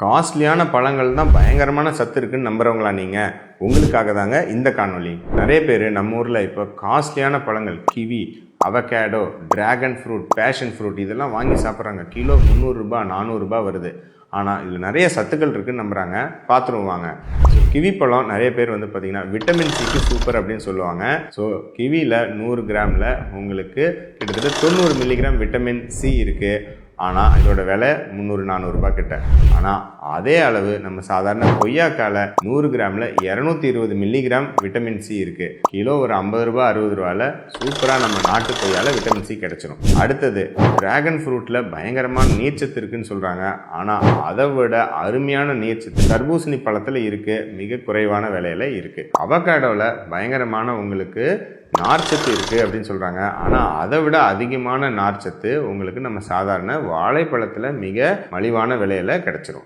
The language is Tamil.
காஸ்ட்லியான பழங்கள் தான் பயங்கரமான சத்து இருக்குன்னு நம்புறவங்களா நீங்கள்? உங்களுக்காக தாங்க இந்த காணொளி. நிறைய பேர் நம்ம ஊரில் இப்போ காஸ்ட்லியான பழங்கள் kiwi, avocado, dragon fruit, passion fruit இதெல்லாம் வாங்கி சாப்பிட்றாங்க. கிலோ 300 ரூபாய் 400 ரூபாய் வருது. ஆனால் இதில் நிறைய சத்துக்கள் இருக்குன்னு நம்புகிறாங்க. பார்த்துருவாங்க. கிவி பழம் நிறைய பேர் வந்து பார்த்திங்கன்னா விட்டமின் சிக்கு சூப்பர் அப்படின்னு சொல்லுவாங்க. ஸோ கிவியில் 100 கிராமில் உங்களுக்கு கிட்டத்தட்ட 90 மில்லிகிராம் விட்டமின் சி இருக்குது. ஆனால் இதோட விலை 300-400 ரூபாய் கிட்ட. ஆனால் அதே அளவு நம்ம சாதாரண கொய்யாக்கால 100 கிராமில் 220 மில்லிகிராம் விட்டமின் சி இருக்குது. கிலோ ஒரு 50 ரூபாய் 60 ரூபாயில் சூப்பராக நம்ம நாட்டு கொய்யால விட்டமின் சி கிடைச்சிடும். அடுத்தது டிராகன் ஃப்ரூட்டில் பயங்கரமான நீர்ச்சத்து இருக்குன்னு சொல்கிறாங்க. ஆனால் அதை விட அருமையான நீர்ச்சத்து தர்பூசணி பழத்தில் இருக்குது, மிக குறைவான விலையில் இருக்குது. அவகாடோவில் பயங்கரமான உங்களுக்கு நார்ச்சத்து இருக்குது அப்படின்னு சொல்கிறாங்க. ஆனால் அதை விட அதிகமான நார்ச்சத்து உங்களுக்கு நம்ம சாதாரண வாழைப்பழத்தில் மிக மலிவான விலையில் கிடைச்சிரும்.